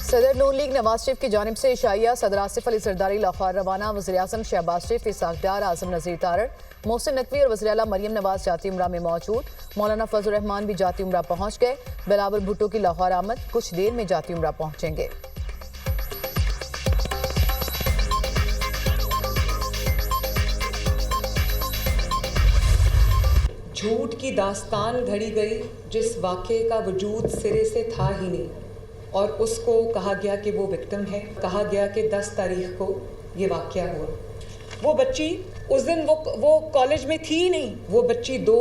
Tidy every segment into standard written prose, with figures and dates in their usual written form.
सदर नून लीग नवाज शरीफ की जानिब से इशाइया सदर आसिफ अली जरदारी लाहौर रवाना। वज़ीर-ए-आज़म शहबाज शरीफ, इसाक़-डार, आज़म नज़ीर तारड़, मोहसिन नकवी और वज़ीर आला मरियम नवाज जाती उम्रा में मौजूद। मौलाना फजल रहमान भी जाती उम्रा पहुँच गए। बिलावल भुट्टो की लाहौर आमद, कुछ देर में जाती उम्रा पहुँचेंगे। झूठ की दास्तान घड़ी गई जिस वाक़े का वजूद सिरे से था ही नहीं, और उसको कहा गया कि वो विक्टिम है। कहा गया कि 10 तारीख को ये वाक़या हुआ। वो बच्ची उस दिन वो कॉलेज में थी ही नहीं। वो बच्ची 2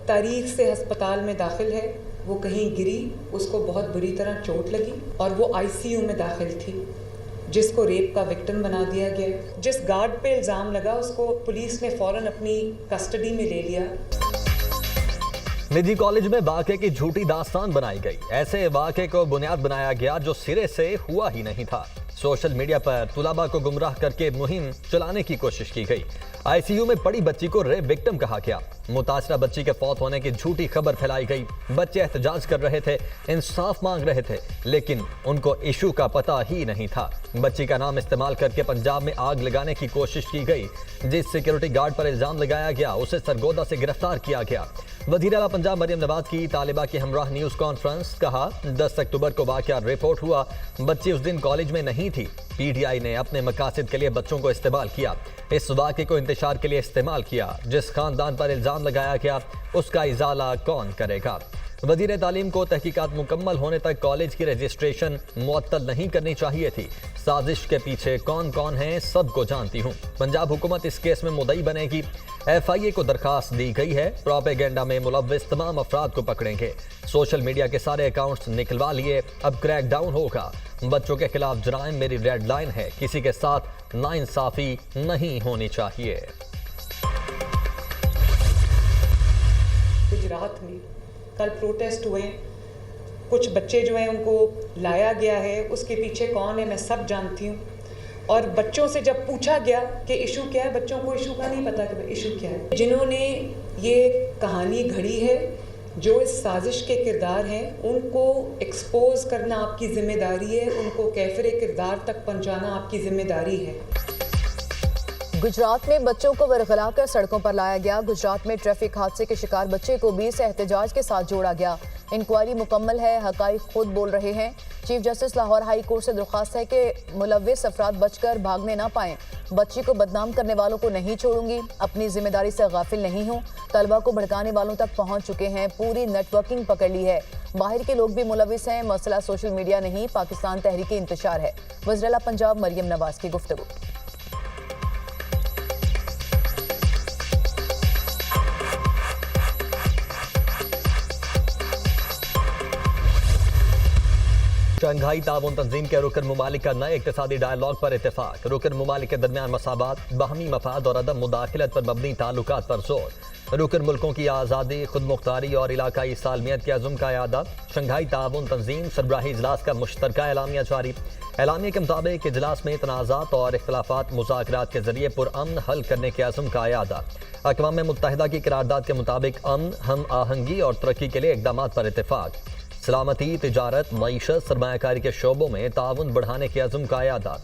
तारीख से अस्पताल में दाखिल है। वो कहीं गिरी, उसको बहुत बुरी तरह चोट लगी और वो ICU में दाखिल थी, जिसको रेप का विक्टिम बना दिया गया। जिस गार्ड पे इल्ज़ाम लगा उसको पुलिस ने फ़ौरन अपनी कस्टडी में ले लिया। निजी कॉलेज में वाक़े की झूठी दास्तान बनाई गई। ऐसे वाक़े को बुनियाद बनाया गया जो सिरे से हुआ ही नहीं था। सोशल मीडिया पर तुलाबा को गुमराह करके मुहिम चलाने की कोशिश की गई। ICU में पड़ी बच्ची को रेप विक्टिम कहा गया। मुतासरा बच्ची के फौत होने की झूठी खबर फैलाई गई। बच्चे एहतजाज कर रहे थे, इंसाफ मांग रहे थे, लेकिन उनको इशू का पता ही नहीं था। बच्ची का नाम इस्तेमाल करके पंजाब में आग लगाने की कोशिश की गई। जिस सिक्योरिटी गार्ड पर इल्जाम लगाया गया उसे सरगोदा से गिरफ्तार किया गया। वज़ीर आला पंजाब मरियम नवाज की तालिबा की हमराह न्यूज़ कॉन्फ्रेंस। कहा 10 अक्टूबर को वाक़या रिपोर्ट हुआ। बच्ची उस दिन कॉलेज में नहीं थी। PTI ने अपने मकासद के लिए बच्चों को इस्तेमाल किया। इस वाक़े को इंतशार के लिए इस्तेमाल किया। जिस खानदान पर इल्ज़ाम लगाया गया उसका इजाला कौन करेगा। वज़ीर तालीम को तहकीकात मुकम्मल होने तक कॉलेज की रजिस्ट्रेशन मुअत्तल नहीं करनी चाहिए थी। साजिश के पीछे कौन कौन है सबको जानती हूँ। पंजाब हुकूमत इस केस में मुद्दई बनेगी। FIA को दरखास्त दी गई है। प्रोपेगेंडा में मुलव्विस तमाम अफराद को पकड़ेंगे। सोशल मीडिया के सारे अकाउंट्स निकलवा लिए। अब क्रैक डाउन होगा। बच्चों के खिलाफ जराइम मेरी रेड लाइन है। किसी के साथ नाइंसाफी नहीं होनी चाहिए। गुजरात में कल प्रोटेस्ट हुए। कुछ बच्चे जो हैं उनको लाया गया है, उसके पीछे कौन है मैं सब जानती हूँ। और बच्चों से जब पूछा गया कि इशू क्या है, बच्चों को इशू का नहीं पता कि इशू क्या है। जिन्होंने ये कहानी घड़ी है, जो इस साजिश के किरदार हैं, उनको एक्सपोज करना आपकी जिम्मेदारी है। उनको कैफिर किरदार तक पहुँचाना आपकी जिम्मेदारी है। गुजरात में बच्चों को वरगला कर सड़कों पर लाया गया। गुजरात में ट्रैफिक हादसे के शिकार बच्चे को 20 एहतजाज के साथ जोड़ा गया। इंक्वायरी मुकम्मल है, हकाइक खुद बोल रहे हैं। Chief justice Lahore high court से दरख्वास्त है कि मुलव्विस अफराद बचकर भागने ना पाएं। बच्ची को बदनाम करने वालों को नहीं छोड़ूंगी। अपनी जिम्मेदारी से गाफिल नहीं हूँ। तलबा को भड़काने वालों तक पहुँच चुके हैं। पूरी नेटवर्किंग पकड़ ली है। बाहर के लोग भी मुलव्विस हैं। मसला सोशल मीडिया नहीं, पाकिस्तान तहरीक इंतशार है। वज़ीर आला पंजाब मरियम नवाज की गुफ्तगू। शंघाई ताउन तंजीम के रुकन ममालिक का नए इक्तिसादी डायलॉग पर इत्तेफाक। रुकन ममालिक के दरमियान मसावात, बाहमी मफाद और अदम मुदाखिलत पर मबनी ताल्लुकात पर जोर। रुकन मुल्कों की आज़ादी, खुद मुख्तारी और इलाकाई सालमियत के अज़्म का यादा। शंघाई ताउन तंजीम सरबराही इजलास का मुश्तरका एलामिया जारी। एलामिया के मुताबिक इजलास में तनाज़ात और इख्तलाफात मुज़ाकरात के जरिए पुरअमन हल करने के अज़्म का यादा। अक़वाम मुत्तहिदा की करारदाद के मुताबिक अमन, हम आहंगी और तरक्की के लिए इक़दामात पर इत्तेफाक। सलामती, तिजारत, मईशत, सरमायाकारी के शोबों में ताउन बढ़ाने के अज़्म का यादा।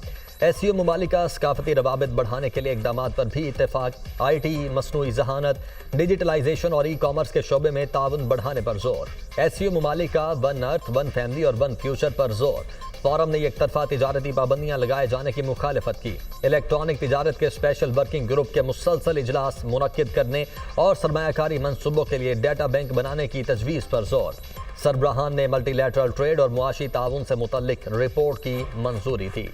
SCO ममालिक का सकाफती रवाबित बढ़ाने के लिए इक़दामात पर भी इत्तेफाक। IT, मसनूई ज़हानत, डिजिटलाइजेशन और ई-कॉमर्स के शोबे में ताउन बढ़ाने पर जोर। SCO ममालिक का वन अर्थ, वन फैमिली और वन फ्यूचर पर जोर। फोरम ने एक तरफा तिजारती पाबंदियां लगाए जाने की मुखालफत की। इलेक्ट्रॉनिक तिजारत के स्पेशल वर्किंग ग्रुप के मुसलसल इजलास मुनक्किद करने और सरमायाकारी मनसूबों के लिए डेटा बैंक बनाने की तजवीज़ पर जोर। सरबराहान ने मल्टीलैटरल ट्रेड और मुआशी ताउन से मुतल्लिक रिपोर्ट की मंजूरी दी।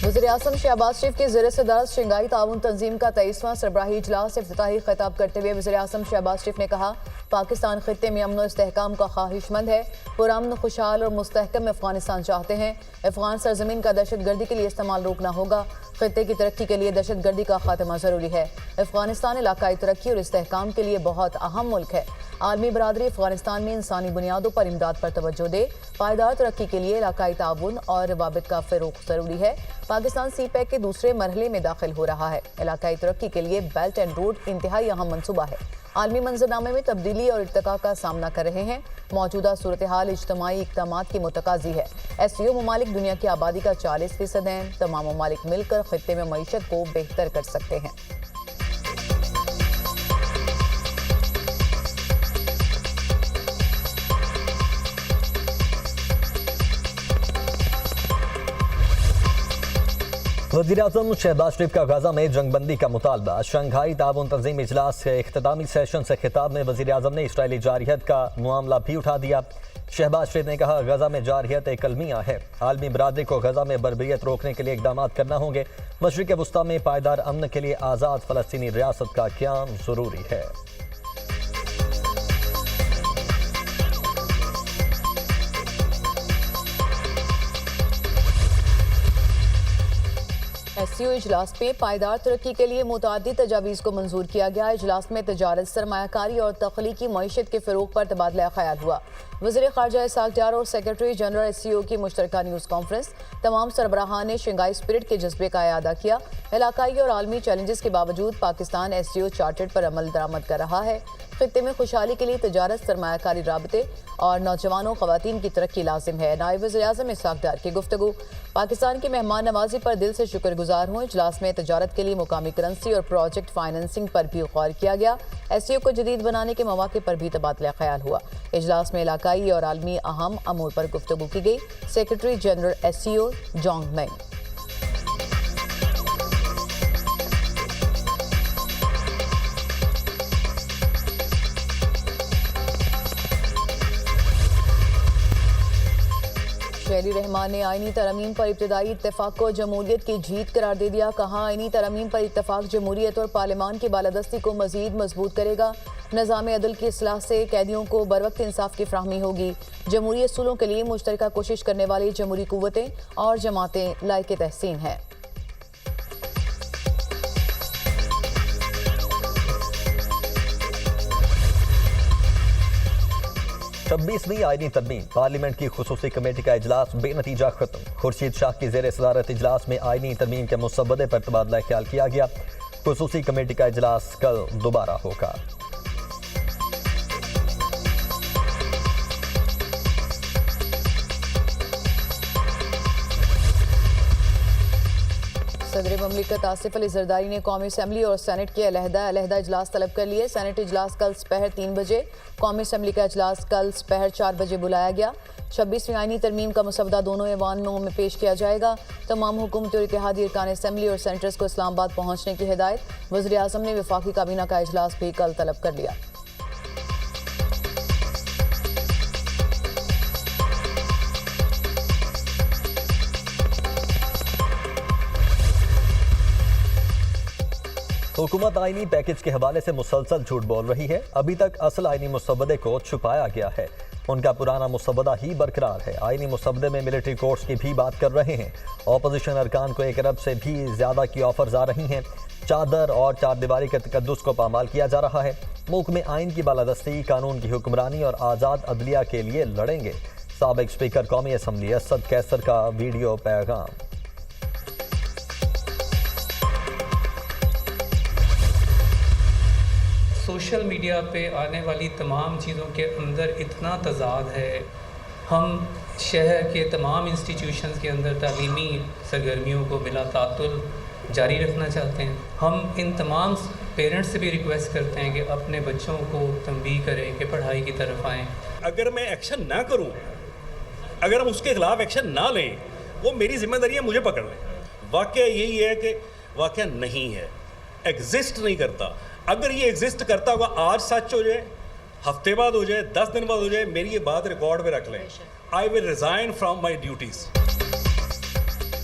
वज़ीर-ए-आज़म शहबाज शरीफ की ज़ेर सदारत शंघाई ताउन तंजीम का 23वां सरबराही इजलास इफ्तिताही खिताब करते हुए वज़ीर-ए-आज़म शहबाज शरीफ ने कहा, पाकिस्तान खित्ते में अमन और इस्तेहकाम का ख्वाहिशमंद है। पुरअमन, खुशहाल और मुस्तहकम अफगानिस्तान चाहते हैं। अफगान सरजमीन का दहशतगर्दी के लिए इस्तेमाल रोकना होगा। खित्ते की तरक्की के लिए दहशतगर्दी का खात्मा ज़रूरी है। अफगानिस्तान इलाकाई तरक्की और इस्तेहकाम के लिए बहुत अहम मुल्क है। आलमी बरादरी अफगानिस्तान में इंसानी बुनियादों पर इमदाद पर तवज्जो दे, पायदार तरक्की के लिए इलाकाई ताउन और रवाबित का फ़रोग़ ज़रूरी है। पाकिस्तान CPEC के दूसरे मरहले में दाखिल हो रहा है। इलाकाई तरक्की के लिए बेल्ट एंड रोड इंतहाई अहम मनसूबा है। आलमी मंजरनामे में तब्दीली और इर्तिका का सामना कर रहे हैं। मौजूदा सूरत हाल इज्तमाई इक़दामात की मुतकाज़ी है। SCO ममालिक दुनिया की आबादी का 40% हैं। तमाम ममालिक मिलकर खित्ते में मईशत को बेहतर कर सकते हैं। वज़ीर-ए-आज़म शहबाज शरीफ का गाज़ा में जंगबंदी का मुतालबा। शंघाई ताउन तंजीम इजलास के इख्तितामी सेशन से खिताब में वज़ीर-ए-आज़म ने इसराइली जारहियत का मामला भी उठा दिया। शहबाज शरीफ ने कहा, गजा में जारहियत एक अलमिया है। आलमी बरादरी को गजा में बर्बरियत रोकने के लिए इक़दाम करना होंगे। मशरिक़ वस्ता में पायदार अमन के लिए आज़ाद फ़लस्तीनी रियासत का क़याम ज़रूरी है। SCO इजलास में पायदार तरक्की के लिए मुताद्दिद तजावीज़ को मंजूर किया गया। इजलास में तजारत, सरमायाकारी और तख्लीकी मईशत के फ़रोग़ पर तबादला ख्याल हुआ। वज़ीर ख़ारजा इसाक डार और सेक्रेटरी जनरल SCO की मुश्तरका न्यूज़ कॉन्फ्रेंस। तमाम सरबराहान ने शंघाई स्पिरिट के जज्बे का इआदा किया। इलाकाई और आलमी चैलेंजेस के बावजूद पाकिस्तान SCO चार्टर्ड पर अमल दरामद कर रहा है। खित्ते में खुशहाली के लिए तजारत, सरमायाकारी, राबते और नौजवानों ख़वातीन की तरक्की लाजिम है। नायब वज़ीर-ए-आज़म इसाक डार की गुफ्तगू। पाकिस्तान की मेहमान नवाजी पर दिल से शुक्रगुजार हूँ। इजलास में तजारत के लिए मुकामी करेंसी और प्रोजेक्ट फाइनेंसिंग पर भी गौर किया गया। SCO को जदीद बनाने के मौके पर भी तबादला ख्याल हुआ। इजलास में इलाकाई और आलमी अहम अमूर पर गुफ्तगू की गई। Secretary general SCO Zhang Ming. Shahri Rahman ने आईनी तरमीम पर इब्तदाई इत्तेफाक को जमहूरियत की जीत करार दे दिया। कहा, आईनी तरमीम पर इत्तेफाक जमहूरियत और पार्लियामान की बालादस्ती को मजीद मजबूत करेगा। निज़ाम अदल की इस्लाह से कैदियों को बरवक्त इंसाफ की फ्राहमी होगी। जमहूरी असूलों के लिए मुश्तरका कोशिश करने वाली जमहूरी कुव्वतें और जमातें लायक तहसीन हैं। 26वीं आईनी तरमीम पार्लियामेंट की खुसूसी कमेटी का इजलास बेनतीजा खत्म। खुर्शीद शाह की ज़ेर सदारत इजलास में आईनी तरमीम के मुसव्वदे पर तबादला ख्याल किया गया। खुसूसी कमेटी का इजलास कल दोबारा होगा। सदर ममलिकत आसिफ अली जरदारी ने कौमी असम्बली और सेनेट के अलहदा इजलास तलब कर लिए। सेनेट इजलास कल सुबह 3 बजे, कौमी असम्बली का इजलास कल सुबह 4 बजे बुलाया गया। 26वीं आईनी तरमीम का मसवदा दोनों ऐवानों में पेश किया जाएगा। तमाम हुकूमती और इत्तेहादी अरकान असम्बली और सेनेटर्स को इस्लामाबाद पहुँचने की हिदायत। वज़ीर आज़म ने वफाकी काबीना का इजलास भी कल तलब कर लिया। हुकूमत आईनी पैकेज के हवाले से मुसलसल झूठ बोल रही है। अभी तक असल आईनी मुसव्वदे को छुपाया गया है। उनका पुराना मुसव्वदा ही बरकरार है। आईनी मुसव्वदे में मिलिट्री कोर्ट्स की भी बात कर रहे हैं। ऑपोजिशन अरकान को 1 अरब से भी ज्यादा की ऑफर्स आ रही हैं। चादर और चारदीवारी के तकद्दुस को पामाल किया जा रहा है। मुल्क में आइन की बालादस्ती, कानून की हुक्मरानी और आज़ाद अदलिया के लिए लड़ेंगे। साबिक स्पीकर कौमी असम्बली असद कैसर का वीडियो पैगाम। सोशल मीडिया पे आने वाली तमाम चीज़ों के अंदर इतना तज़ाद है। हम शहर के तमाम इंस्टीट्यूशंस के अंदर तालीमी सरगर्मियों को बिला तातुल जारी रखना चाहते हैं। हम इन तमाम पेरेंट्स से भी रिक्वेस्ट करते हैं कि अपने बच्चों को तंबीह करें कि पढ़ाई की तरफ आएँ। अगर मैं एक्शन ना करूं, अगर हम उसके खिलाफ एक्शन ना लें, वो मेरी जिम्मेदारी है, मुझे पकड़ लें। वाकया यही है कि वाकया नहीं है, एग्जिस्ट नहीं करता। अगर ये एग्जिस्ट करता होगा, आज सच हो जाए, हफ्ते बाद हो जाए, 10 दिन बाद हो जाए, मेरी ये बात रिकॉर्ड पे रख लें। I will resign from my duties.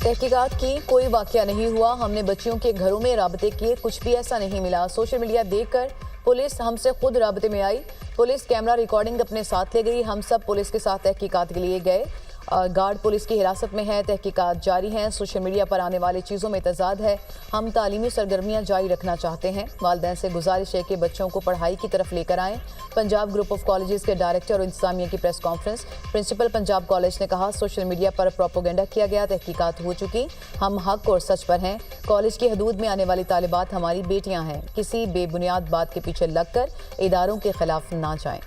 तहकीकात की, कोई वाकया नहीं हुआ। हमने बच्चियों के घरों में राबते किए, कुछ भी ऐसा नहीं मिला। सोशल मीडिया देखकर पुलिस हमसे खुद राबते में आई। पुलिस कैमरा रिकॉर्डिंग अपने साथ ले गई। हम सब पुलिस के साथ तहकीकात के लिए गए गार्ड पुलिस की हिरासत में है। तहकीकात जारी हैं। सोशल मीडिया पर आने वाली चीज़ों में तजाद है। हम तालीमी सरगर्मियाँ जारी रखना चाहते हैं। वालिदैन से गुजारिश है कि बच्चों को पढ़ाई की तरफ लेकर आएँ। पंजाब ग्रुप ऑफ कॉलेजेस के डायरेक्टर और इंतजामिया की press conference. Principal Punjab college ने कहा, सोशल मीडिया पर प्रोपोगेंडा किया गया, तहकीकात हो चुकी, हम हक और सच पर हैं। कॉलेज की हदूद में आने वाली तालिबात हमारी बेटियां हैं। किसी बेबुनियाद बात के पीछे लगकर इदारों के खिलाफ ना जाएं।